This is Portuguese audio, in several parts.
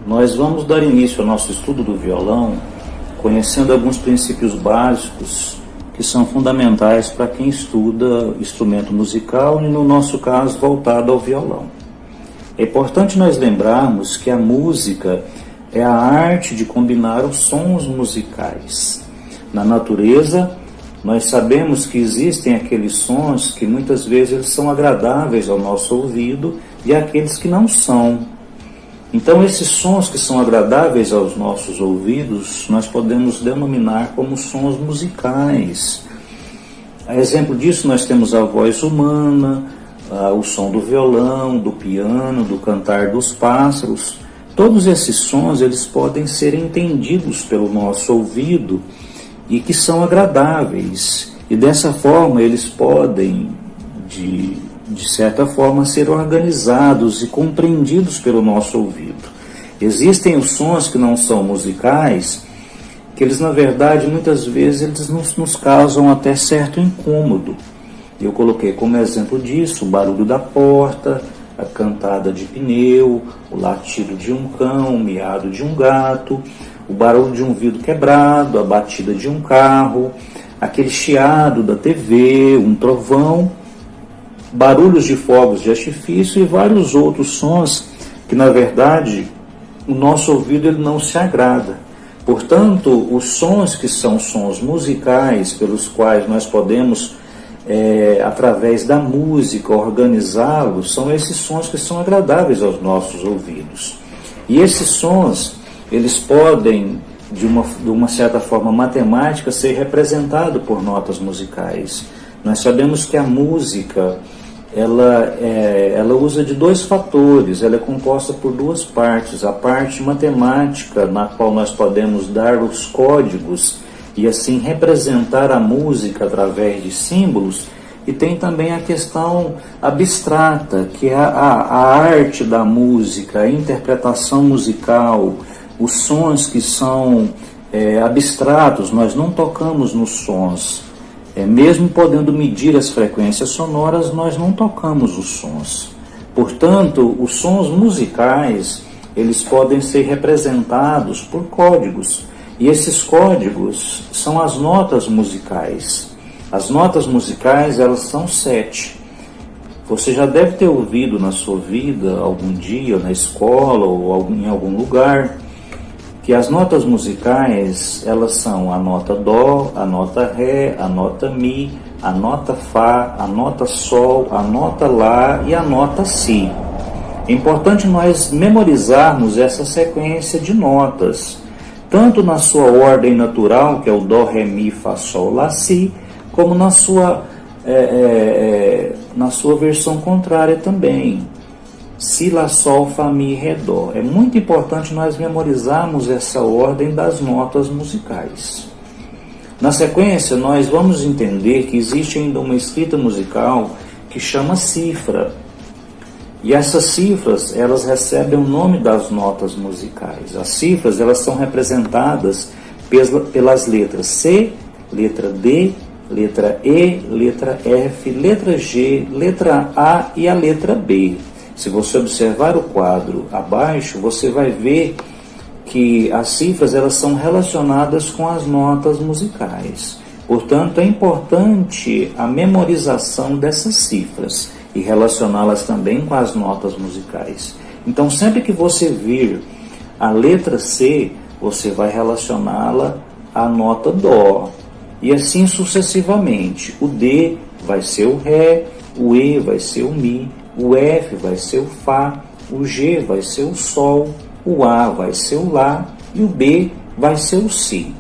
Nós vamos dar início ao nosso estudo do violão, conhecendo alguns princípios básicos que são fundamentais para quem estuda instrumento musical e, no nosso caso, voltado ao violão. É importante nós lembrarmos que a música é a arte de combinar os sons musicais. Na natureza, nós sabemos que existem aqueles sons que muitas vezes eles são agradáveis ao nosso ouvido e aqueles que não são. Então, esses sons que são agradáveis aos nossos ouvidos, nós podemos denominar como sons musicais. A exemplo disso, nós temos a voz humana, o som do violão, do piano, do cantar dos pássaros. Todos esses sons, eles podem ser entendidos pelo nosso ouvido e que são agradáveis. E dessa forma, eles podem, de certa forma, ser organizados e compreendidos pelo nosso ouvido. Existem os sons que não são musicais, que eles, na verdade, muitas vezes, eles nos causam até certo incômodo. Eu coloquei como exemplo disso o barulho da porta, a cantada de pneu, o latido de um cão, o miado de um gato, o barulho de um vidro quebrado, a batida de um carro, aquele chiado da TV, um trovão, barulhos de fogos de artifício e vários outros sons que, na verdade, o nosso ouvido ele não se agrada. Portanto, os sons que são sons musicais, pelos quais nós podemos, através da música, organizá-los, são esses sons que são agradáveis aos nossos ouvidos. E esses sons, eles podem, de uma certa forma matemática, ser representados por notas musicais. Nós sabemos que a música, ela usa de dois fatores, ela é composta por duas partes. A parte matemática, na qual nós podemos dar os códigos e assim representar a música através de símbolos, e tem também a questão abstrata, que é a arte da música, a interpretação musical, os sons que são abstratos, nós não tocamos nos sons. Mesmo podendo medir as frequências sonoras, nós não tocamos os sons. Portanto, os sons musicais, eles podem ser representados por códigos. E esses códigos são as notas musicais. As notas musicais, elas são 7. Você já deve ter ouvido na sua vida, algum dia, na escola ou em algum lugar, que as notas musicais, elas são a nota Dó, a nota Ré, a nota Mi, a nota Fá, a nota Sol, a nota Lá e a nota Si. É importante nós memorizarmos essa sequência de notas, tanto na sua ordem natural, que é o Dó, Ré, Mi, Fá, Sol, Lá, Si, como na sua versão contrária também. Si, Lá, Sol, Fá, Mi, Ré, Dó. É muito importante nós memorizarmos essa ordem das notas musicais. Na sequência, nós vamos entender que existe ainda uma escrita musical que chama cifra. E essas cifras, elas recebem o nome das notas musicais. As cifras, elas são representadas pelas letras C, letra D, letra E, letra F, letra G, letra A e a letra B. Se você observar o quadro abaixo, você vai ver que as cifras, elas são relacionadas com as notas musicais. Portanto, é importante a memorização dessas cifras e relacioná-las também com as notas musicais. Então, sempre que você vir a letra C, você vai relacioná-la à nota Dó. E assim sucessivamente. O D vai ser o Ré, o E vai ser o Mi, o F vai ser o Fá, o G vai ser o Sol, o A vai ser o Lá e o B vai ser o Si.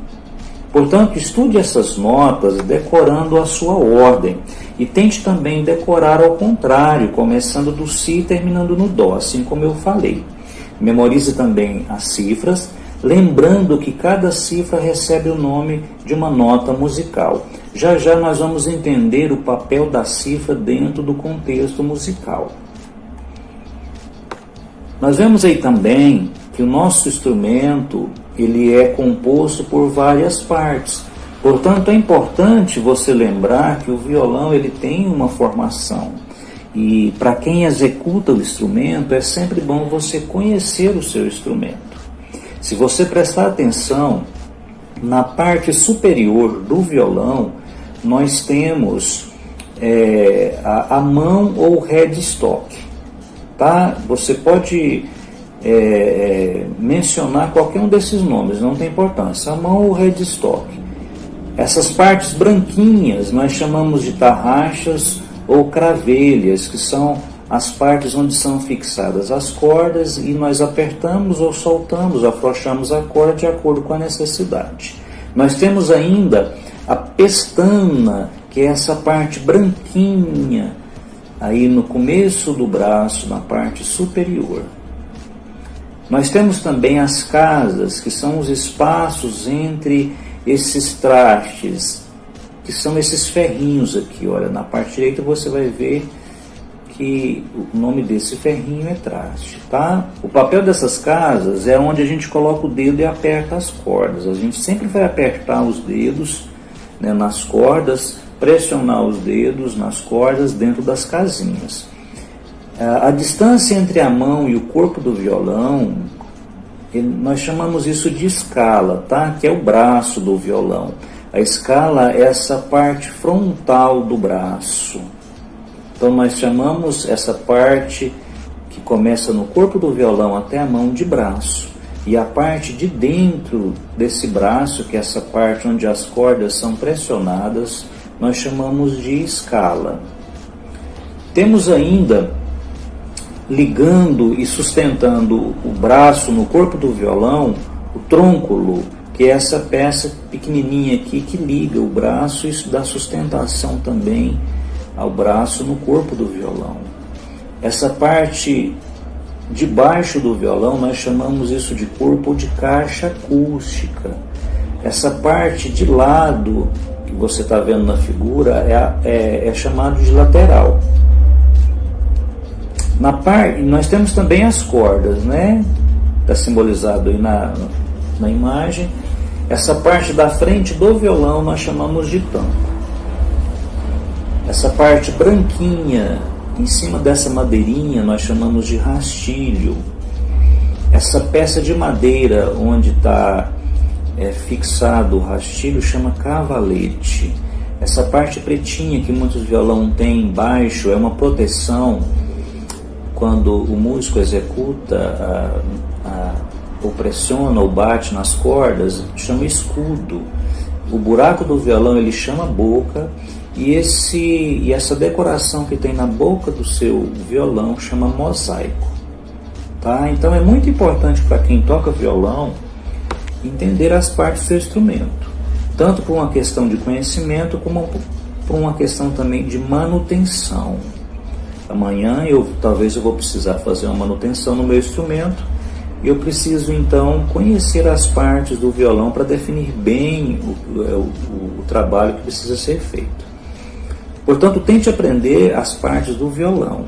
Portanto, estude essas notas decorando a sua ordem e tente também decorar ao contrário, começando do Si e terminando no Dó, assim como eu falei. Memorize também as cifras, lembrando que cada cifra recebe o nome de uma nota musical. Já já nós vamos entender o papel da cifra dentro do contexto musical. Nós vemos aí também que o nosso instrumento, ele é composto por várias partes. Portanto, é importante você lembrar que o violão, ele tem uma formação. E para quem executa o instrumento, é sempre bom você conhecer o seu instrumento. Se você prestar atenção, na parte superior do violão, nós temos a mão ou headstock. Tá? Você pode mencionar qualquer um desses nomes, não tem importância. A mão ou headstock. Essas partes branquinhas nós chamamos de tarraxas ou cravelhas, que são as partes onde são fixadas as cordas e nós apertamos ou soltamos, afrouxamos a corda de acordo com a necessidade. Nós temos ainda a pestana, que é essa parte branquinha, aí no começo do braço, na parte superior. Nós temos também as casas, que são os espaços entre esses trastes, que são esses ferrinhos aqui. Olha, na parte direita você vai ver que o nome desse ferrinho é traste, tá? O papel dessas casas é onde a gente coloca o dedo e aperta as cordas. A gente sempre vai apertar os dedos, né, nas cordas, pressionar os dedos nas cordas dentro das casinhas. A distância entre a mão e o corpo do violão, nós chamamos isso de escala, tá? Que é o braço do violão. A escala é essa parte frontal do braço. Então nós chamamos essa parte que começa no corpo do violão até a mão de braço. E a parte de dentro desse braço, que é essa parte onde as cordas são pressionadas, nós chamamos de escala. Temos ainda, ligando e sustentando o braço no corpo do violão, o trônculo, que é essa peça pequenininha aqui que liga o braço e isso dá sustentação também ao braço no corpo do violão. Essa parte de baixo do violão, nós chamamos isso de corpo de caixa acústica. Essa parte de lado, que você está vendo na figura, é chamado de lateral. Nós temos também as cordas, né? Está simbolizado aí na imagem. Essa parte da frente do violão nós chamamos de tampo. Essa parte branquinha, em cima dessa madeirinha, nós chamamos de rastilho. Essa peça de madeira onde está fixado o rastilho chama cavalete. Essa parte pretinha que muitos violão têm embaixo é uma proteção quando o músico executa ou pressiona ou bate nas cordas, chama escudo. O buraco do violão ele chama boca. E essa decoração que tem na boca do seu violão chama mosaico. Tá? Então é muito importante para quem toca violão entender as partes do seu instrumento, tanto por uma questão de conhecimento como por uma questão também de manutenção. Amanhã talvez eu vou precisar fazer uma manutenção no meu instrumento e eu preciso então conhecer as partes do violão para definir bem o trabalho que precisa ser feito. Portanto, tente aprender as partes do violão.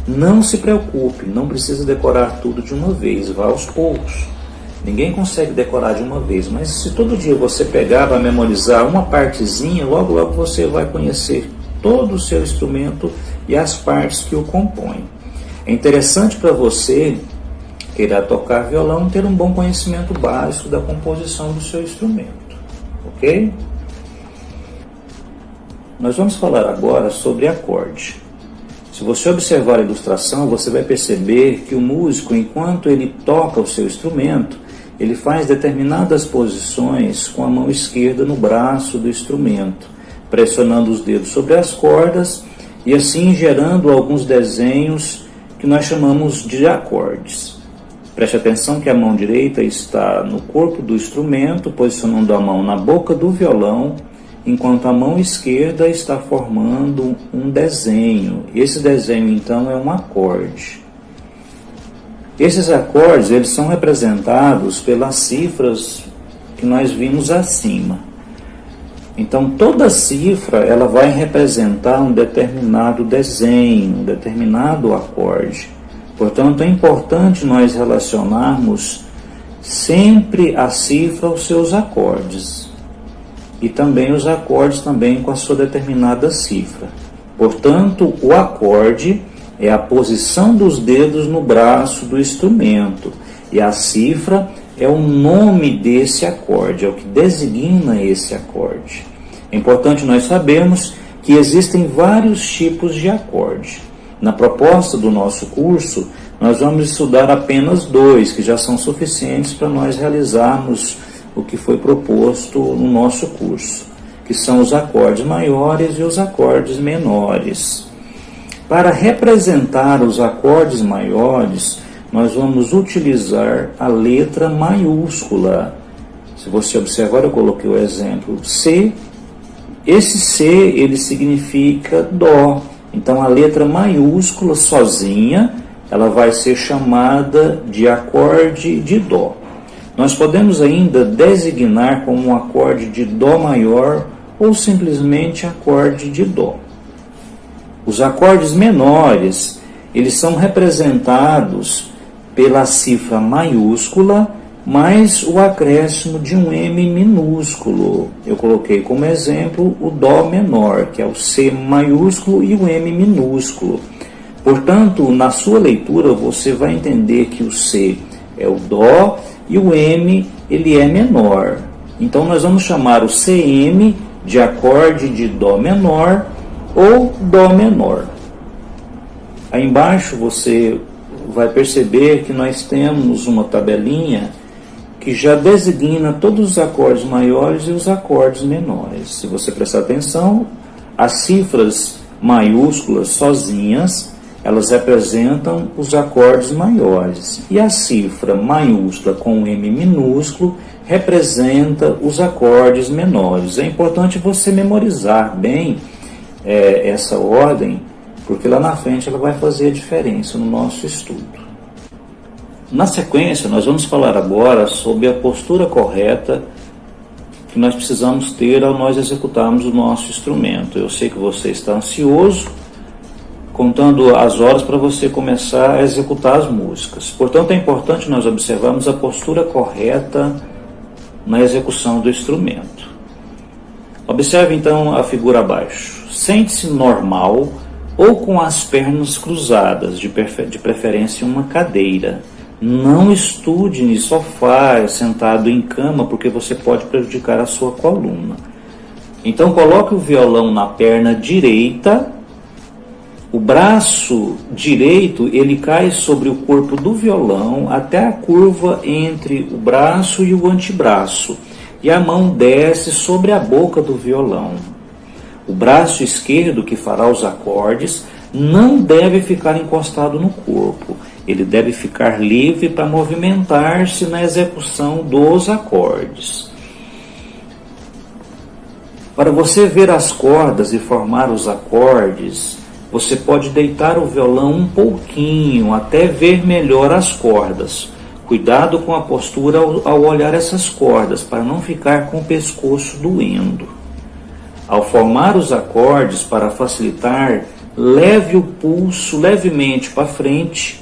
Não se preocupe, não precisa decorar tudo de uma vez, vá aos poucos. Ninguém consegue decorar de uma vez, mas se todo dia você pegar para memorizar uma partezinha, logo logo você vai conhecer todo o seu instrumento e as partes que o compõem. É interessante para você que irá tocar violão ter um bom conhecimento básico da composição do seu instrumento, ok? Nós vamos falar agora sobre acorde. Se você observar a ilustração, você vai perceber que o músico, enquanto ele toca o seu instrumento, ele faz determinadas posições com a mão esquerda no braço do instrumento, pressionando os dedos sobre as cordas e assim gerando alguns desenhos que nós chamamos de acordes. Preste atenção que a mão direita está no corpo do instrumento, posicionando a mão na boca do violão, enquanto a mão esquerda está formando um desenho. Esse desenho, então, é um acorde. Esses acordes eles são representados pelas cifras que nós vimos acima. Então, toda cifra ela vai representar um determinado desenho, um determinado acorde. Portanto, é importante nós relacionarmos sempre a cifra aos seus acordes. E também os acordes também com a sua determinada cifra. Portanto, o acorde é a posição dos dedos no braço do instrumento. E a cifra é o nome desse acorde, é o que designa esse acorde. É importante nós sabermos que existem vários tipos de acorde. Na proposta do nosso curso, nós vamos estudar apenas 2, que já são suficientes para nós realizarmos o que foi proposto no nosso curso, que são os acordes maiores e os acordes menores. Para representar os acordes maiores, nós vamos utilizar a letra maiúscula. Se você observar, eu coloquei o exemplo C. Esse C, ele significa Dó. Então, a letra maiúscula sozinha, ela vai ser chamada de acorde de Dó. Nós podemos ainda designar como um acorde de Dó maior ou simplesmente acorde de Dó. Os acordes menores, eles são representados pela cifra maiúscula mais o acréscimo de um M minúsculo. Eu coloquei como exemplo o Dó menor, que é o C maiúsculo e o M minúsculo. Portanto, na sua leitura, você vai entender que o C é o Dó e o M ele é menor. Então, nós vamos chamar o CM de acorde de Dó menor ou Dó menor. Aí embaixo você vai perceber que nós temos uma tabelinha que já designa todos os acordes maiores e os acordes menores. Se você prestar atenção, as cifras maiúsculas sozinhas, elas representam os acordes maiores. E a cifra maiúscula com M minúsculo representa os acordes menores. É importante você memorizar bem essa ordem, porque lá na frente ela vai fazer a diferença no nosso estudo. Na sequência, nós vamos falar agora sobre a postura correta que nós precisamos ter ao nós executarmos o nosso instrumento. Eu sei que você está ansioso, contando as horas para você começar a executar as músicas. Portanto, é importante nós observarmos a postura correta na execução do instrumento. Observe então a figura abaixo. Sente-se normal ou com as pernas cruzadas, de preferência em uma cadeira. Não estude em sofá, sentado em cama, porque você pode prejudicar a sua coluna. Então coloque o violão na perna direita. O braço direito ele cai sobre o corpo do violão até a curva entre o braço e o antebraço. E a mão desce sobre a boca do violão. O braço esquerdo, que fará os acordes, não deve ficar encostado no corpo. Ele deve ficar livre para movimentar-se na execução dos acordes. Para você ver as cordas e formar os acordes, você pode deitar o violão um pouquinho até ver melhor as cordas. Cuidado com a postura ao olhar essas cordas, para não ficar com o pescoço doendo. Ao formar os acordes, para facilitar, leve o pulso levemente para frente,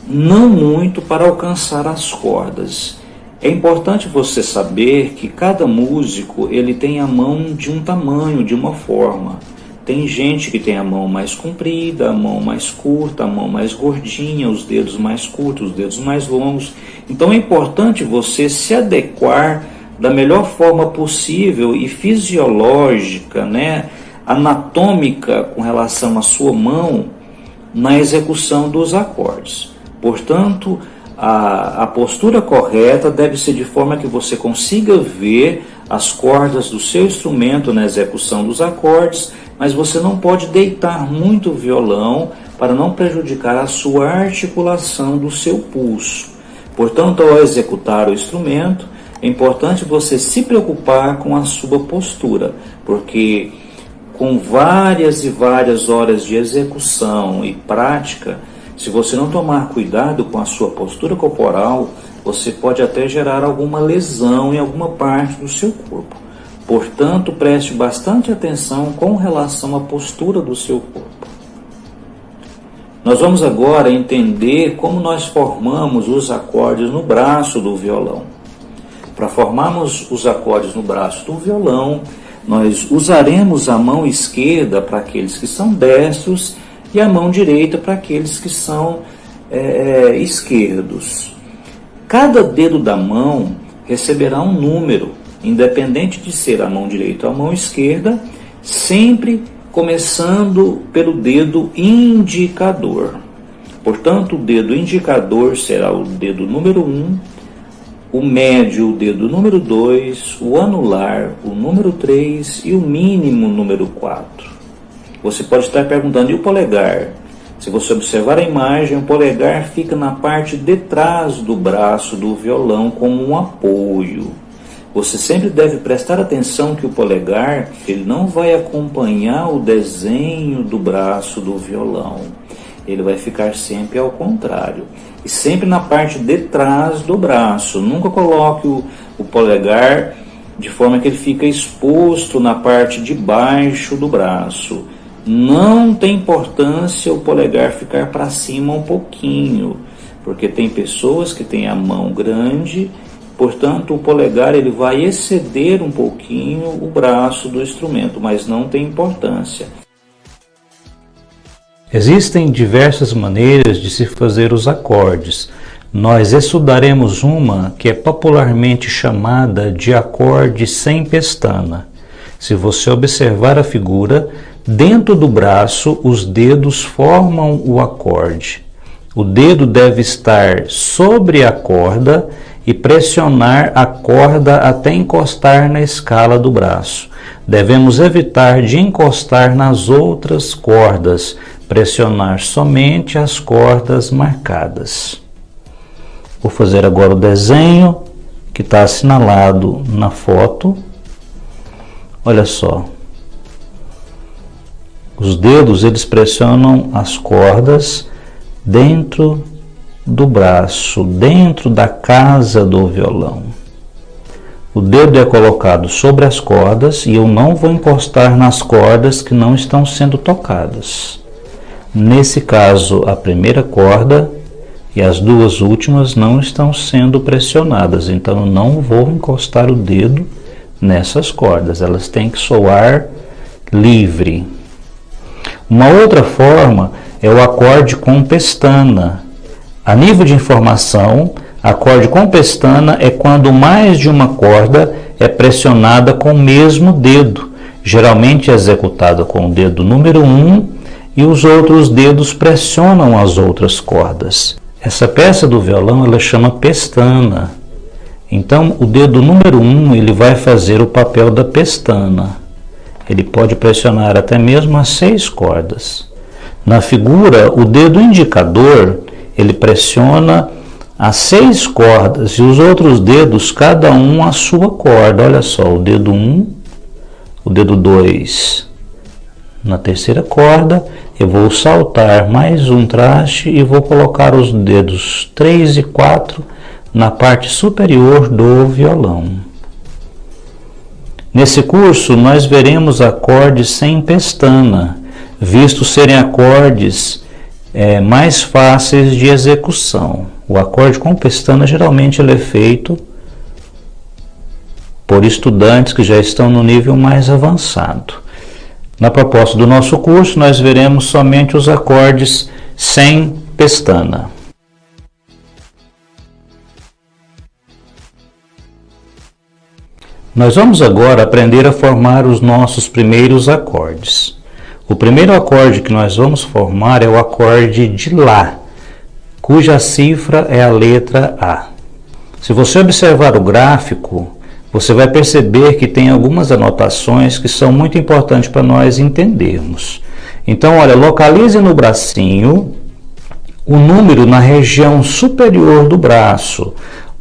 não muito para alcançar as cordas. É importante você saber que cada músico ele tem a mão de um tamanho, de uma forma. Tem gente que tem a mão mais comprida, a mão mais curta, a mão mais gordinha, os dedos mais curtos, os dedos mais longos. Então é importante você se adequar da melhor forma possível e fisiológica, anatômica com relação à sua mão na execução dos acordes. Portanto, a postura correta deve ser de forma que você consiga ver as cordas do seu instrumento na execução dos acordes, mas você não pode deitar muito o violão para não prejudicar a sua articulação do seu pulso. Portanto, ao executar o instrumento, é importante você se preocupar com a sua postura, porque com várias e várias horas de execução e prática, se você não tomar cuidado com a sua postura corporal, você pode até gerar alguma lesão em alguma parte do seu corpo. Portanto, preste bastante atenção com relação à postura do seu corpo. Nós vamos agora entender como nós formamos os acordes no braço do violão. Para formarmos os acordes no braço do violão, nós usaremos a mão esquerda para aqueles que são destros e a mão direita para aqueles que são esquerdos. Cada dedo da mão receberá um número, independente de ser a mão direita ou a mão esquerda, sempre começando pelo dedo indicador. Portanto, o dedo indicador será o dedo número 1, o médio, o dedo número 2, o anular, o número 3 e o mínimo, número 4. Você pode estar perguntando, e o polegar? Se você observar a imagem, o polegar fica na parte de trás do braço do violão como um apoio. Você sempre deve prestar atenção que o polegar ele não vai acompanhar o desenho do braço do violão. Ele vai ficar sempre ao contrário. E sempre na parte de trás do braço. Nunca coloque o polegar de forma que ele fica exposto na parte de baixo do braço. Não tem importância o polegar ficar para cima um pouquinho, porque tem pessoas que têm a mão grande, portanto o polegar ele vai exceder um pouquinho o braço do instrumento, mas não tem importância. Existem diversas maneiras de se fazer os acordes. Nós estudaremos uma que é popularmente chamada de acorde sem pestana. Se você observar a figura, dentro do braço os dedos formam o acorde. O dedo deve estar sobre a corda e pressionar a corda até encostar na escala do braço. Devemos evitar de encostar nas outras cordas, pressionar somente as cordas marcadas. Vou fazer agora o desenho que está assinalado na foto. Olha só. Os dedos eles pressionam as cordas dentro do braço, dentro da casa do violão. O dedo é colocado sobre as cordas e eu não vou encostar nas cordas que não estão sendo tocadas. Nesse caso, a primeira corda e as duas últimas não estão sendo pressionadas, então eu não vou encostar o dedo nessas cordas, elas têm que soar livre. Uma outra forma é o acorde com pestana. A nível de informação, acorde com pestana é quando mais de uma corda é pressionada com o mesmo dedo, geralmente executada com o dedo número 1 e os outros dedos pressionam as outras cordas. Essa peça do violão ela chama pestana. Então o dedo número 1 ele vai fazer o papel da pestana. Ele pode pressionar até mesmo as 6 cordas. Na figura, o dedo indicador ele pressiona as 6 cordas e os outros dedos, cada um a sua corda. Olha só, o dedo 1, o dedo 2 na terceira corda, eu vou saltar mais um traste e vou colocar os dedos 3 e 4 na parte superior do violão. Nesse curso nós veremos acordes sem pestana, visto serem acordes mais fáceis de execução. O acorde com pestana geralmente ele é feito por estudantes que já estão no nível mais avançado. Na proposta do nosso curso, nós veremos somente os acordes sem pestana. Nós vamos agora aprender a formar os nossos primeiros acordes. O primeiro acorde que nós vamos formar é o acorde de Lá, cuja cifra é a letra A. Se você observar o gráfico, você vai perceber que tem algumas anotações que são muito importantes para nós entendermos. Então, olha, localize no bracinho o número na região superior do braço,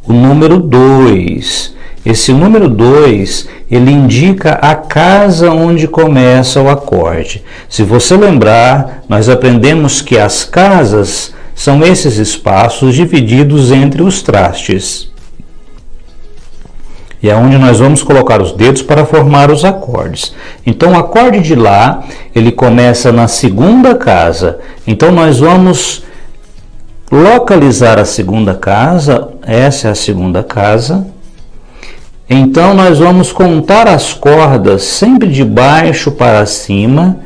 o número 2. Esse número 2, ele indica a casa onde começa o acorde. Se você lembrar, nós aprendemos que as casas são esses espaços divididos entre os trastes. E é onde nós vamos colocar os dedos para formar os acordes. Então, o acorde de Lá, ele começa na segunda casa. Então, nós vamos localizar a segunda casa. Essa é a segunda casa. Então, nós vamos contar as cordas sempre de baixo para cima.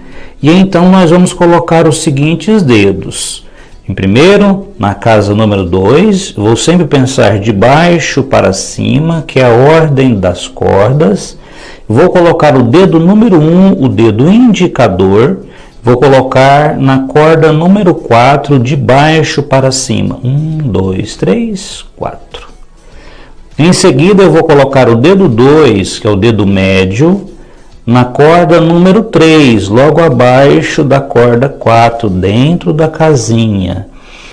E então, nós vamos colocar os seguintes dedos. Em primeiro, na casa número 2, vou sempre pensar de baixo para cima, que é a ordem das cordas. Vou colocar o dedo número 1, o dedo indicador, vou colocar na corda número 4, de baixo para cima. 1, 2, 3, 4. Em seguida, eu vou colocar o dedo 2, que é o dedo médio, na corda número 3, logo abaixo da corda 4, dentro da casinha.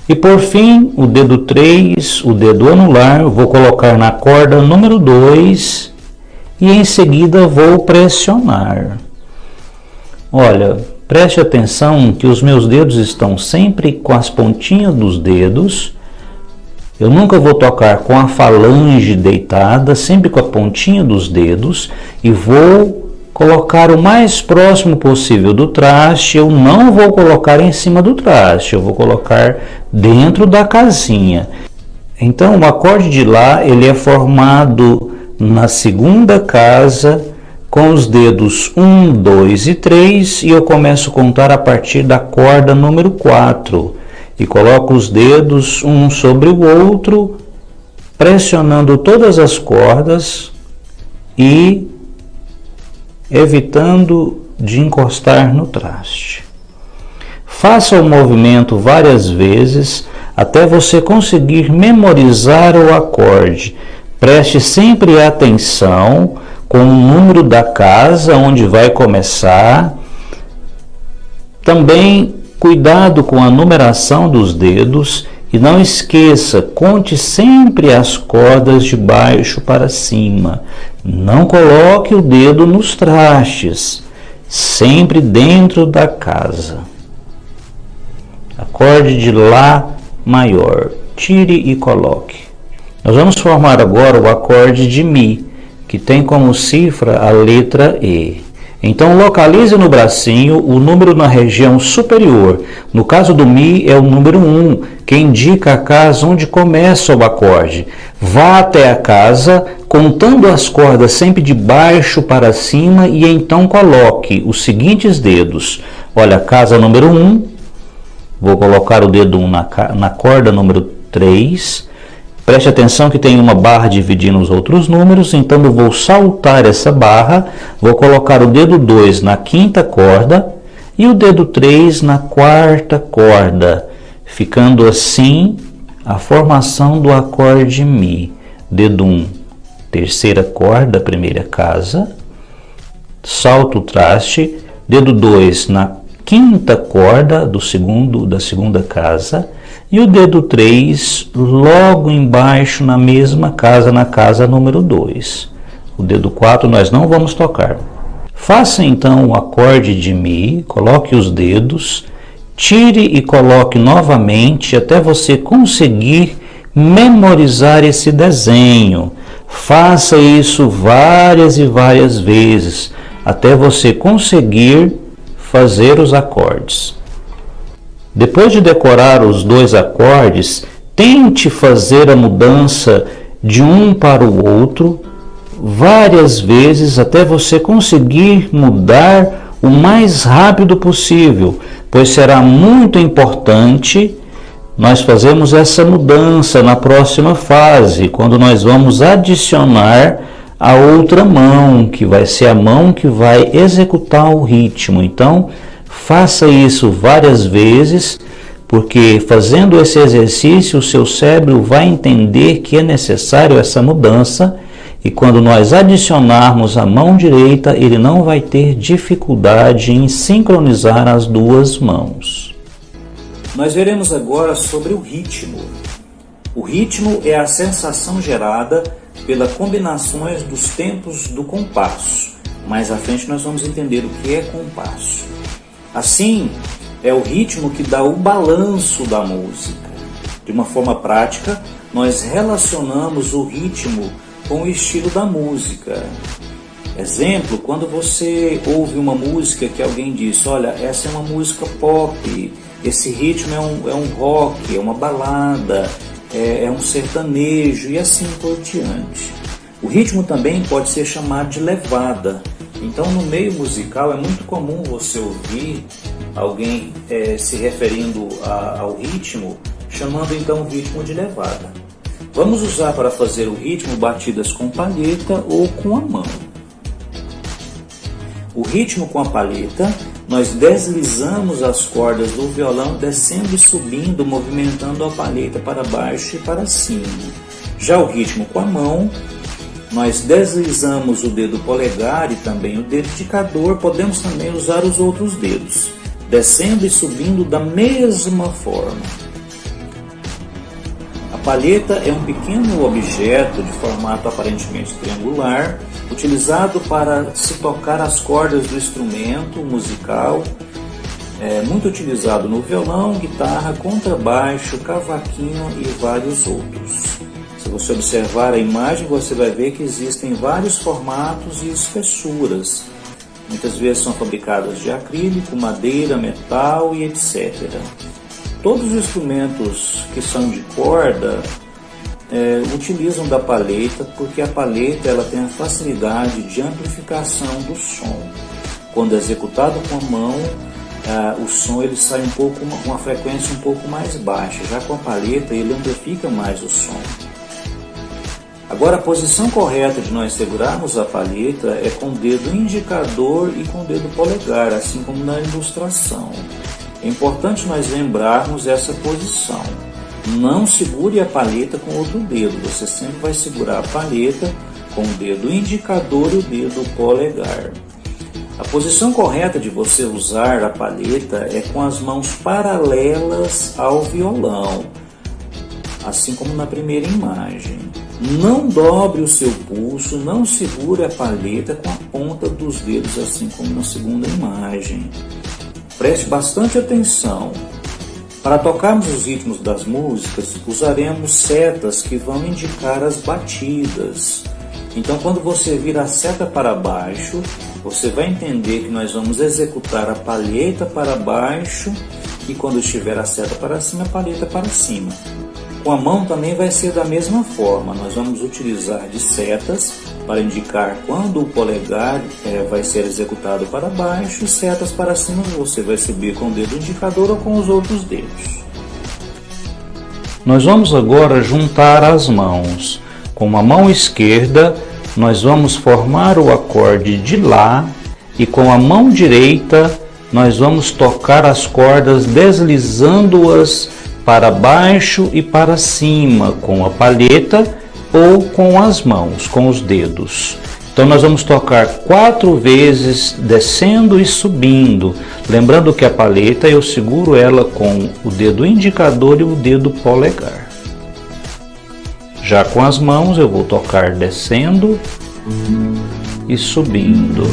E por fim, o dedo 3, o dedo anular, vou colocar na corda número 2 e em seguida vou pressionar. Olha, preste atenção que os meus dedos estão sempre com as pontinhas dos dedos. Eu nunca vou tocar com a falange deitada, sempre com a pontinha dos dedos, e vou colocar o mais próximo possível do traste. Eu não vou colocar em cima do traste, eu vou colocar dentro da casinha. Então, o acorde de Lá, ele é formado na segunda casa, com os dedos 1, 2 e 3, e eu começo a contar a partir da corda número 4. E coloco os dedos um sobre o outro, pressionando todas as cordas e evitando de encostar no traste. Faça o movimento várias vezes até você conseguir memorizar o acorde. Preste sempre atenção com o número da casa onde vai começar. Também cuidado com a numeração dos dedos e não esqueça, conte sempre as cordas de baixo para cima. Não coloque o dedo nos trastes, sempre dentro da casa. Acorde de Lá maior, tire e coloque. Nós vamos formar agora o acorde de Mi, que tem como cifra a letra E. Então, localize no bracinho o número na região superior. No caso do Mi, é o número 1, que indica a casa onde começa o acorde. Vá até a casa, contando as cordas sempre de baixo para cima, e então coloque os seguintes dedos. Olha, casa número 1, vou colocar o dedo 1 na corda número 3. Preste atenção que tem uma barra dividindo os outros números, então eu vou saltar essa barra, vou colocar o dedo 2 na quinta corda e o dedo 3 na quarta corda, ficando assim a formação do acorde Mi. Dedo 1, terceira corda, primeira casa, salto o traste, dedo 2 na quinta corda da segunda casa, e o dedo 3 logo embaixo na mesma casa, na casa número 2. O dedo 4 nós não vamos tocar. Faça então o acorde de Mi, coloque os dedos, tire e coloque novamente até você conseguir memorizar esse desenho. Faça isso várias e várias vezes até você conseguir fazer os acordes. Depois de decorar os dois acordes, tente fazer a mudança de um para o outro várias vezes até você conseguir mudar o mais rápido possível, pois será muito importante nós fazermos essa mudança na próxima fase, quando nós vamos adicionar a outra mão, que vai ser a mão que vai executar o ritmo. Então, faça isso várias vezes, porque fazendo esse exercício, o seu cérebro vai entender que é necessário essa mudança, e quando nós adicionarmos a mão direita, ele não vai ter dificuldade em sincronizar as duas mãos. Nós veremos agora sobre o ritmo. O ritmo é a sensação gerada pelas combinações dos tempos do compasso. Mais à frente nós vamos entender o que é compasso. Assim, é o ritmo que dá o balanço da música. De uma forma prática, nós relacionamos o ritmo com o estilo da música. Exemplo, quando você ouve uma música que alguém diz, olha, essa é uma música pop, esse ritmo é um rock, é uma balada, é um sertanejo e assim por diante. O ritmo também pode ser chamado de levada. Então, no meio musical é muito comum você ouvir alguém se referindo ao ritmo, chamando então o ritmo de levada. Vamos usar para fazer o ritmo batidas com palheta ou com a mão. O ritmo com a palheta, nós deslizamos as cordas do violão descendo e subindo, movimentando a palheta para baixo e para cima. Já o ritmo com a mão, nós deslizamos o dedo polegar e também o dedo indicador, podemos também usar os outros dedos, descendo e subindo da mesma forma. A palheta é um pequeno objeto de formato aparentemente triangular, utilizado para se tocar as cordas do instrumento musical, muito utilizado no violão, guitarra, contrabaixo, cavaquinho e vários outros. Se você observar a imagem, você vai ver que existem vários formatos e espessuras. Muitas vezes são fabricadas de acrílico, madeira, metal e etc. Todos os instrumentos que são de corda utilizam da palheta, porque a palheta ela tem a facilidade de amplificação do som. Quando executado com a mão, o som ele sai com uma frequência um pouco mais baixa. Já com a palheta ele amplifica mais o som. Agora, a posição correta de nós segurarmos a palheta é com o dedo indicador e com o dedo polegar, assim como na ilustração. É importante nós lembrarmos essa posição. Não segure a palheta com outro dedo, você sempre vai segurar a palheta com o dedo indicador e o dedo polegar. A posição correta de você usar a palheta é com as mãos paralelas ao violão, assim como na primeira imagem. Não dobre o seu pulso, não segure a palheta com a ponta dos dedos, assim como na segunda imagem. Preste bastante atenção. Para tocarmos os ritmos das músicas, usaremos setas que vão indicar as batidas. Então, quando você vira a seta para baixo, você vai entender que nós vamos executar a palheta para baixo e quando estiver a seta para cima, a palheta para cima. Com a mão também vai ser da mesma forma. Nós vamos utilizar de setas para indicar quando o polegar vai ser executado para baixo e setas para cima você vai subir com o dedo indicador ou com os outros dedos. Nós vamos agora juntar as mãos. Com a mão esquerda, nós vamos formar o acorde de Lá e com a mão direita, nós vamos tocar as cordas deslizando-as para baixo e para cima com a palheta ou com as mãos, com os dedos. Então nós vamos tocar 4 vezes descendo e subindo. Lembrando que a palheta eu seguro ela com o dedo indicador e o dedo polegar. Já com as mãos eu vou tocar descendo e subindo,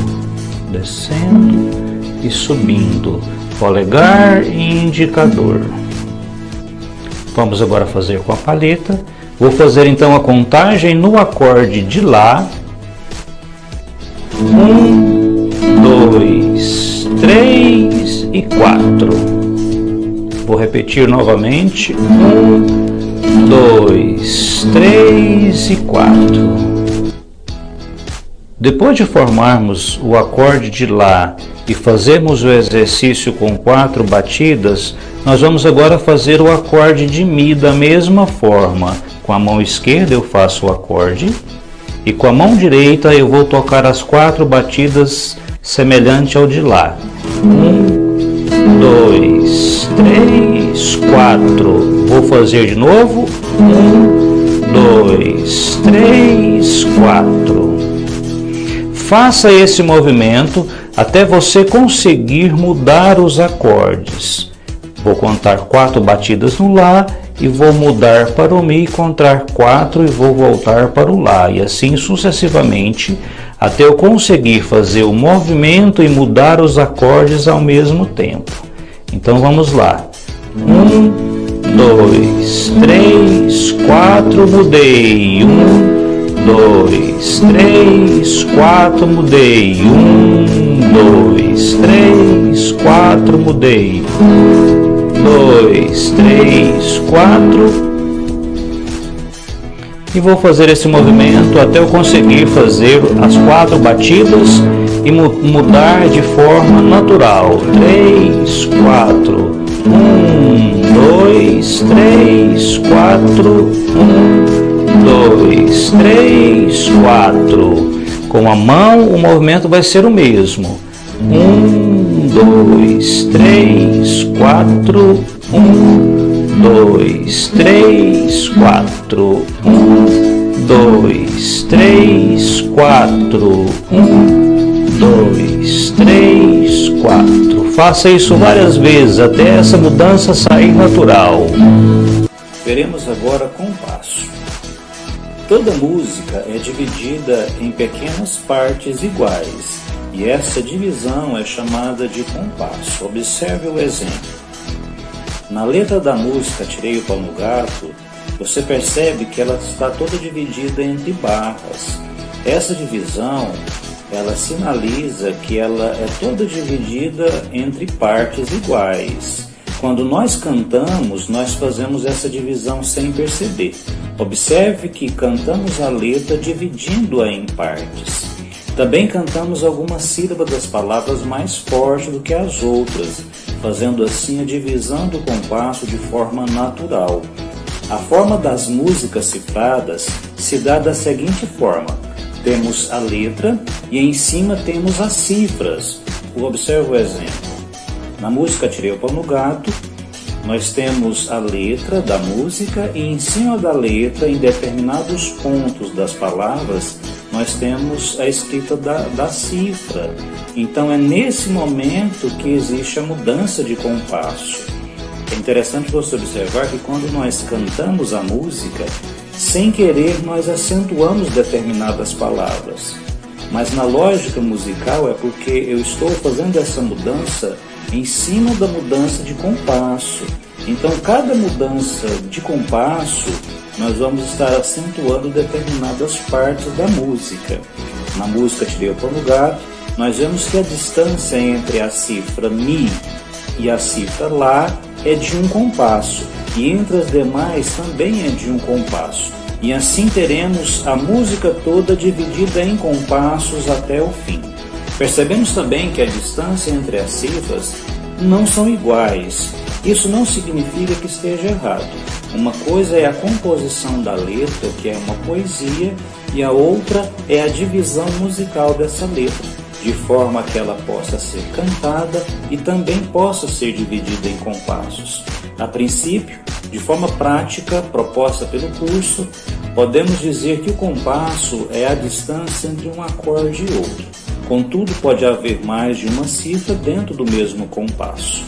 descendo e subindo, polegar e indicador. Vamos agora fazer com a palheta. Vou fazer então a contagem no acorde de Lá. 1, 2, 3 e 4. Vou repetir novamente. 1, 2, 3 e 4. Depois de formarmos o acorde de Lá e fazermos o exercício com 4 batidas, nós vamos agora fazer o acorde de Mi da mesma forma. Com a mão esquerda eu faço o acorde e com a mão direita eu vou tocar as 4 batidas semelhante ao de Lá. 1, 2, 3, 4. Vou fazer de novo. 1, 2, 3, 4. Faça esse movimento até você conseguir mudar os acordes. Vou contar 4 batidas no Lá e vou mudar para o Mi, contar 4 e vou voltar para o Lá. E assim sucessivamente, até eu conseguir fazer o movimento e mudar os acordes ao mesmo tempo. Então vamos lá. 1, 2, 3, 4, mudei. 1, 2, 3, 4, mudei. 1, 2, 3, 4, mudei. 2, 3, 4. e vou fazer esse movimento até eu conseguir fazer as 4 batidas e mudar de forma natural. 3, 4, 1, 2, 3, 4, 1, 2, 3, 4. Com a mão o movimento vai ser o mesmo. 1, 2, 3, 4, 1, 2, 3, 4, 1, 2, 3, 4, 1, 2, 3, 4. Faça isso várias vezes até essa mudança sair natural. Veremos agora compasso. Toda música é dividida em pequenas partes iguais e essa divisão é chamada de compasso. Observe o exemplo. Na letra da música Tirei o Pau no Gato, você percebe que ela está toda dividida entre barras. Essa divisão, ela sinaliza que ela é toda dividida entre partes iguais. Quando nós cantamos, nós fazemos essa divisão sem perceber. Observe que cantamos a letra dividindo-a em partes. Também cantamos algumas sílabas das palavras mais forte do que as outras, fazendo assim a divisão do compasso de forma natural. A forma das músicas cifradas se dá da seguinte forma: temos a letra e em cima temos as cifras. Observe o exemplo. Na música Tirei o Pau no Gato, nós temos a letra da música e em cima da letra, em determinados pontos das palavras, nós temos a escrita da cifra. Então é nesse momento que existe a mudança de compasso. É interessante você observar que quando nós cantamos a música, sem querer nós acentuamos determinadas palavras. Mas na lógica musical é porque eu estou fazendo essa mudança em cima da mudança de compasso. Então, cada mudança de compasso, nós vamos estar acentuando determinadas partes da música. Na música Tirei o Pau no Gato, nós vemos que a distância entre a cifra Mi e a cifra Lá é de um compasso, e entre as demais também é de um compasso. E assim teremos a música toda dividida em compassos até o fim. Percebemos também que a distância entre as cifras não são iguais. Isso não significa que esteja errado. Uma coisa é a composição da letra, que é uma poesia, e a outra é a divisão musical dessa letra, de forma que ela possa ser cantada e também possa ser dividida em compassos. A princípio, de forma prática, proposta pelo curso, podemos dizer que o compasso é a distância entre um acorde e outro. Contudo, pode haver mais de uma cifra dentro do mesmo compasso.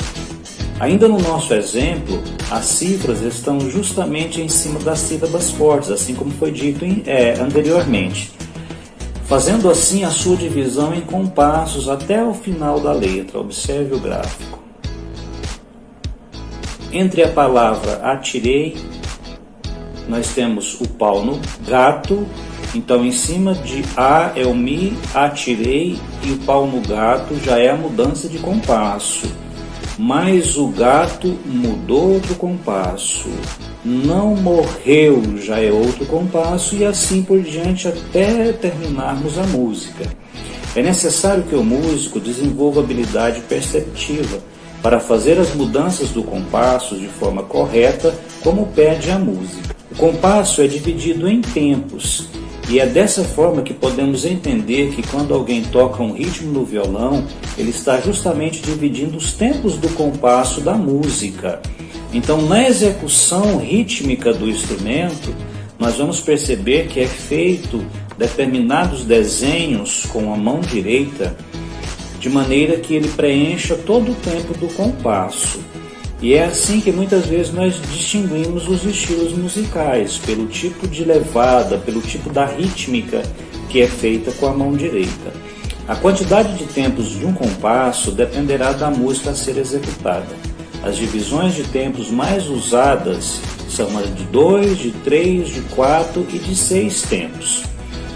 Ainda no nosso exemplo, as cifras estão justamente em cima das sílabas fortes, assim como foi dito anteriormente, fazendo assim a sua divisão em compassos até o final da letra. Observe o gráfico. Entre a palavra atirei, nós temos o pau no gato. Então, em cima de A é o Mi, atirei, e o pau no gato já é a mudança de compasso. Mas o gato mudou outro compasso. Não morreu já é outro compasso, e assim por diante até terminarmos a música. É necessário que o músico desenvolva habilidade perceptiva para fazer as mudanças do compasso de forma correta, como pede a música. O compasso é dividido em tempos. E é dessa forma que podemos entender que quando alguém toca um ritmo no violão, ele está justamente dividindo os tempos do compasso da música. Então, na execução rítmica do instrumento, nós vamos perceber que é feito determinados desenhos com a mão direita, de maneira que ele preencha todo o tempo do compasso. E é assim que muitas vezes nós distinguimos os estilos musicais, pelo tipo de levada, pelo tipo da rítmica que é feita com a mão direita. A quantidade de tempos de um compasso dependerá da música a ser executada. As divisões de tempos mais usadas são as de 2, de 3, de 4 e de 6 tempos.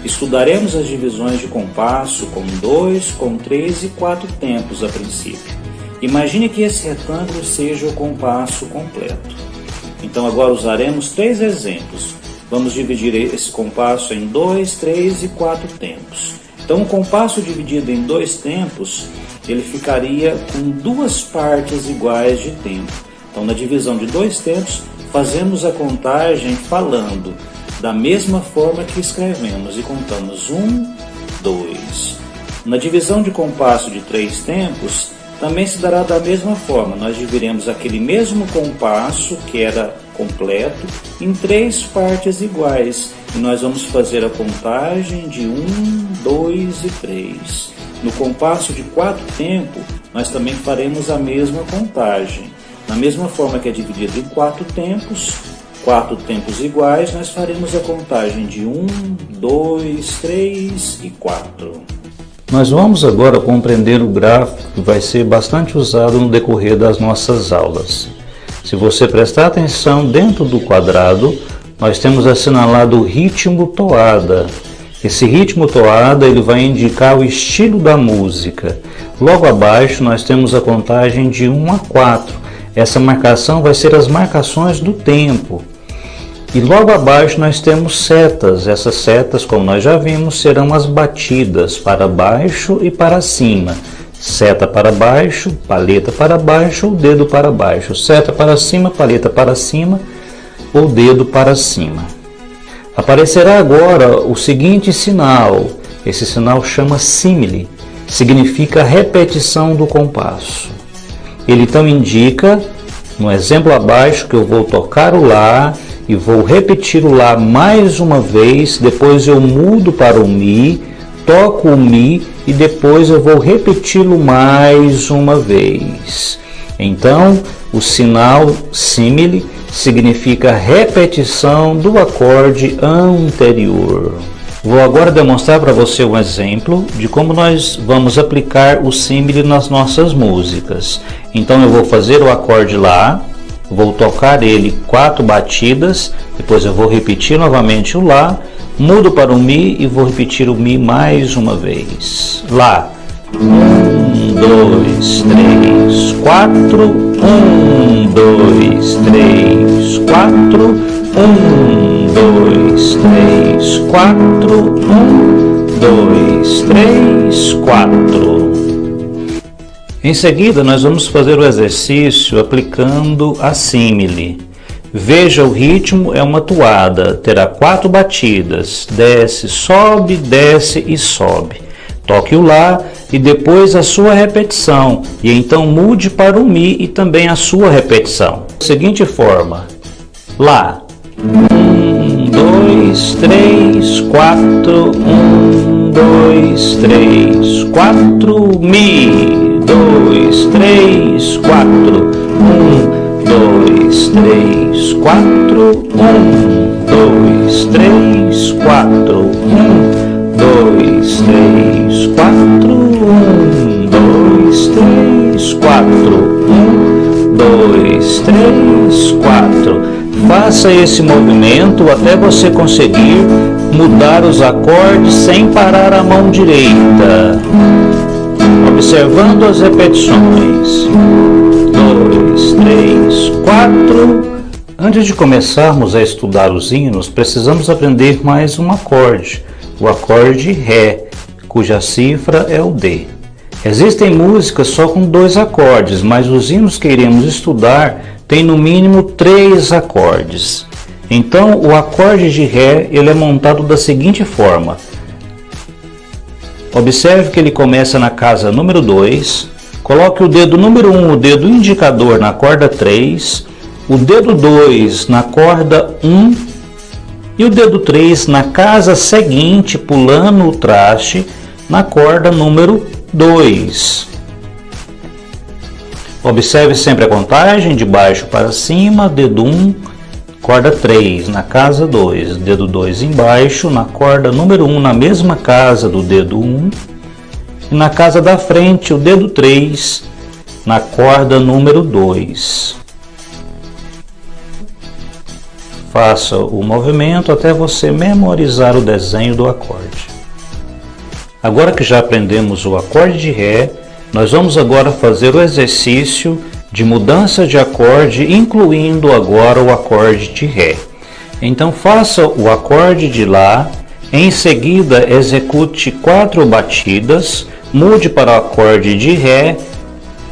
Estudaremos as divisões de compasso com 2, com 3 e 4 tempos a princípio. Imagine que esse retângulo seja o compasso completo. Então agora usaremos 3 exemplos. vamos dividir esse compasso em 2, 3 e 4 tempos. Então, o compasso dividido em 2 tempos, ele ficaria com 2 partes iguais de tempo. Então, na divisão de 2 tempos, fazemos a contagem falando da mesma forma que escrevemos e contamos 1, 2. Na divisão de compasso de 3 tempos, também se dará da mesma forma. Nós dividiremos aquele mesmo compasso, que era completo, em 3 partes iguais. E nós vamos fazer a contagem de 1, 2 e 3. No compasso de 4 tempos, nós também faremos a mesma contagem. Da mesma forma que é dividido em 4 tempos iguais, nós faremos a contagem de 1, 2, 3 e 4. Nós vamos agora compreender o gráfico que vai ser bastante usado no decorrer das nossas aulas. Se você prestar atenção, dentro do quadrado, nós temos assinalado o ritmo toada. Esse ritmo toada ele vai indicar o estilo da música. Logo abaixo nós temos a contagem de 1 a 4. Essa marcação vai ser as marcações do tempo. E logo abaixo nós temos setas. Essas setas, como nós já vimos, serão as batidas para baixo e para cima. Seta para baixo, paleta para baixo ou dedo para baixo. Seta para cima, paleta para cima ou dedo para cima. Aparecerá agora o seguinte sinal. Esse sinal chama símile. Significa repetição do compasso. Ele então indica, no exemplo abaixo, que eu vou tocar o Lá e vou repetir o Lá mais uma vez, depois eu mudo para o Mi, toco o Mi e depois eu vou repeti-lo mais uma vez. Então, o sinal símile significa repetição do acorde anterior. Vou agora demonstrar para você um exemplo de como nós vamos aplicar o símile nas nossas músicas. Então eu vou fazer o acorde Lá, vou tocar ele 4 batidas, depois eu vou repetir novamente o Lá, mudo para o Mi e vou repetir o Mi mais uma vez. Lá. 1, 2, 3, 4. 1, 2, 3, 4. 1, 2, 3, 4. 1, 2, 3, 4. Em seguida, nós vamos fazer o exercício aplicando a símile. Veja, o ritmo é uma toada, terá 4 batidas, desce, sobe e sobe. Toque o Lá e depois a sua repetição, e então mude para o Mi e também a sua repetição. Da seguinte forma: Lá. 1, 2, 3, 4. 1, 2, 3, 4. Mi. 2, 3, 4. 1, 2, 3, 4. 1, 2, 3, 4. 1, 2, 3, 4. 1, 2, 3, 4. 1, 2, 3, 4. Faça esse movimento até você conseguir mudar os acordes sem parar a mão direita. Observando as repetições. 2, 3, 4. Antes de começarmos a estudar os hinos, precisamos aprender mais um acorde, o acorde Ré, cuja cifra é o D. Existem músicas só com 2 acordes, mas os hinos que iremos estudar têm no mínimo 3 acordes. Então, o acorde de Ré ele é montado da seguinte forma. Observe que ele começa na casa número 2, coloque o dedo número 1, o dedo indicador, na corda 3, o dedo 2 na corda 1 e o dedo 3 na casa seguinte, pulando o traste, na corda número 2. Observe sempre a contagem de baixo para cima, dedo 1, corda 3 na casa 2, dedo 2 embaixo, na corda número 1 na mesma casa do dedo 1 e na casa da frente o dedo 3 na corda número 2. Faça o movimento até você memorizar o desenho do acorde. Agora que já aprendemos o acorde de Ré, nós vamos agora fazer o exercício de mudança de acorde, incluindo agora o acorde de Ré. Então faça o acorde de Lá, em seguida execute 4 batidas, mude para o acorde de Ré,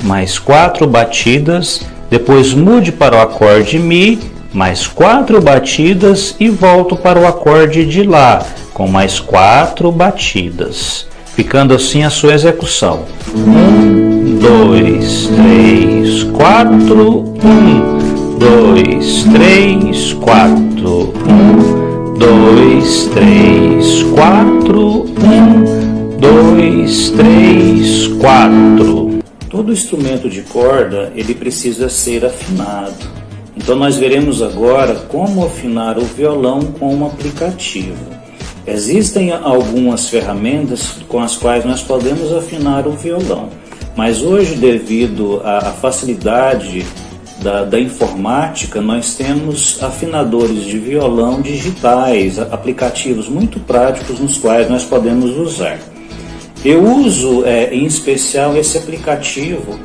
mais 4 batidas, depois mude para o acorde Mi, mais 4 batidas e volto para o acorde de Lá, com mais 4 batidas, ficando assim a sua execução. 1, 2, 3, 4, 1, 2, 3, 4, 1, 2, 3, 4, 1, 2, 3, 4. Todo instrumento de corda, ele precisa ser afinado. Então nós veremos agora como afinar o violão com um aplicativo. Existem algumas ferramentas com as quais nós podemos afinar o violão, mas hoje, devido à facilidade da informática, nós temos afinadores de violão digitais, aplicativos muito práticos nos quais nós podemos usar. Eu uso em especial esse aplicativo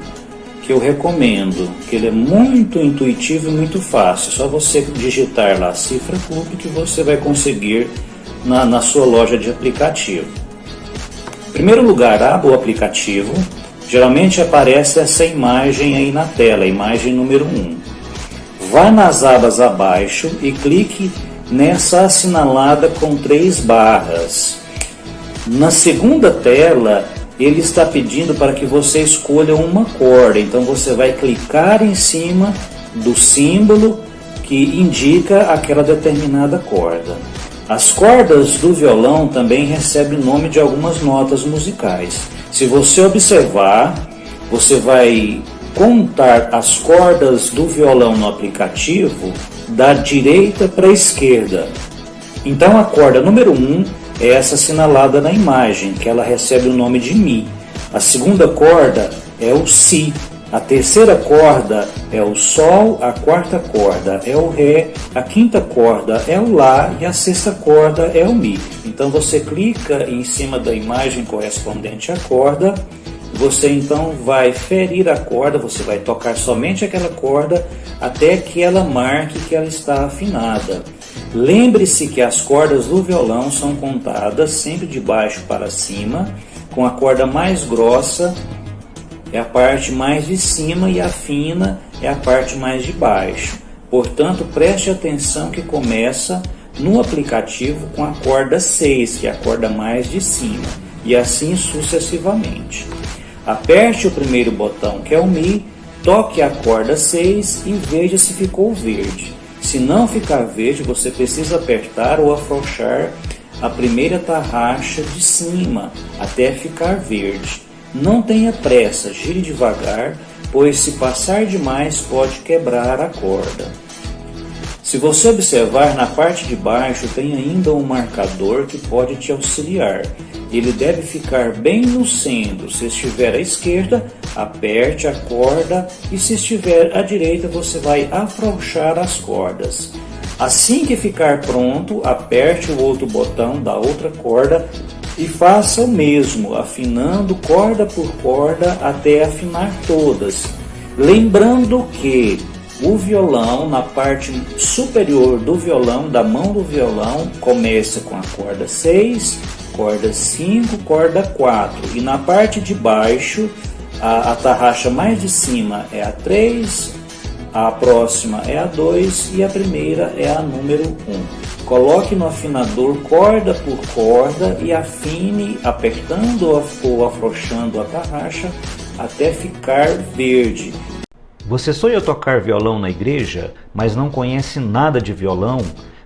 que eu recomendo, que ele é muito intuitivo e muito fácil. É só você digitar lá Cifra Club que você vai conseguir na sua loja de aplicativo. Em primeiro lugar, abra o aplicativo. Geralmente aparece essa imagem aí na tela, a imagem número 1. Vá nas abas abaixo e clique nessa assinalada com 3 barras. Na segunda tela, ele está pedindo para que você escolha uma corda. Então você vai clicar em cima do símbolo que indica aquela determinada corda. As cordas do violão também recebem o nome de algumas notas musicais. Se você observar, você vai contar as cordas do violão no aplicativo da direita para a esquerda. Então a corda número 1 é essa assinalada na imagem, que ela recebe o nome de Mi. A segunda corda é o Si. A terceira corda é o Sol, a quarta corda é o Ré, a quinta corda é o Lá e a sexta corda é o Mi. Então você clica em cima da imagem correspondente à corda, você então vai ferir a corda, você vai tocar somente aquela corda até que ela marque que ela está afinada. Lembre-se que as cordas do violão são contadas sempre de baixo para cima, com a corda mais grossa é a parte mais de cima e a fina é a parte mais de baixo. Portanto, preste atenção que começa no aplicativo com a corda 6, que é a corda mais de cima, e assim sucessivamente. Aperte o primeiro botão, que é o Mi, toque a corda 6 e veja se ficou verde. Se não ficar verde, você precisa apertar ou afrouxar a primeira tarraxa de cima até ficar verde. Não tenha pressa, gire devagar, pois se passar demais pode quebrar a corda. Se você observar, na parte de baixo tem ainda um marcador que pode te auxiliar. Ele deve ficar bem no centro. Se estiver à esquerda, aperte a corda e se estiver à direita, você vai afrouxar as cordas. Assim que ficar pronto, aperte o outro botão da outra corda e faça o mesmo, afinando corda por corda até afinar todas. Lembrando que o violão, na parte superior do violão, da mão do violão, começa com a corda 6, corda 5, corda 4. E na parte de baixo, a tarraxa mais de cima é a 3, a próxima é a 2 e a primeira é a número 1. Coloque no afinador corda por corda e afine apertando ou afrouxando a tarraxa até ficar verde. Você sonha tocar violão na igreja, mas não conhece nada de violão?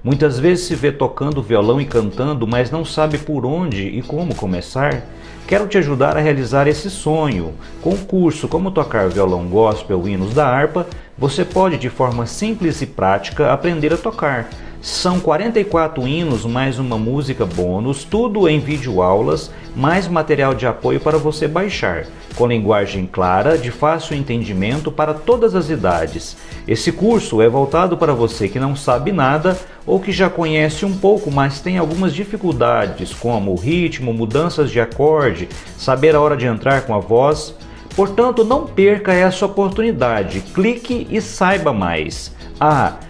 Muitas vezes se vê tocando violão e cantando, mas não sabe por onde e como começar? Quero te ajudar a realizar esse sonho. Com o curso Como Tocar Violão Gospel Hinos da Harpa, você pode, de forma simples e prática, aprender a tocar. São 44 hinos mais uma música bônus, tudo em videoaulas, mais material de apoio para você baixar, com linguagem clara, de fácil entendimento para todas as idades. Esse curso é voltado para você que não sabe nada ou que já conhece um pouco, mas tem algumas dificuldades, como ritmo, mudanças de acorde, saber a hora de entrar com a voz. Portanto, não perca essa oportunidade, clique e saiba mais.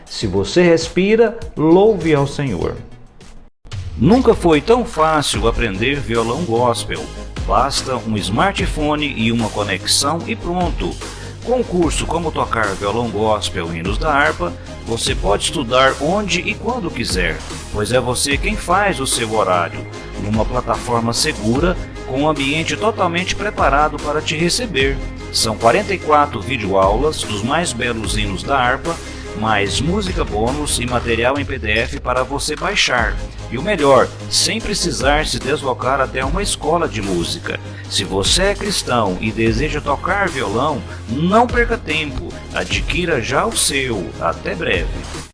Se você respira, louve ao Senhor. Nunca foi tão fácil aprender violão gospel. Basta um smartphone e uma conexão e pronto. Com o curso Como Tocar Violão Gospel e Hinos da Harpa, você pode estudar onde e quando quiser, pois é você quem faz o seu horário, numa plataforma segura, com um ambiente totalmente preparado para te receber. São 44 videoaulas dos mais belos hinos da harpa, mais música bônus e material em PDF para você baixar. E o melhor, sem precisar se deslocar até uma escola de música. Se você é cristão e deseja tocar violão, não perca tempo, adquira já o seu. Até breve.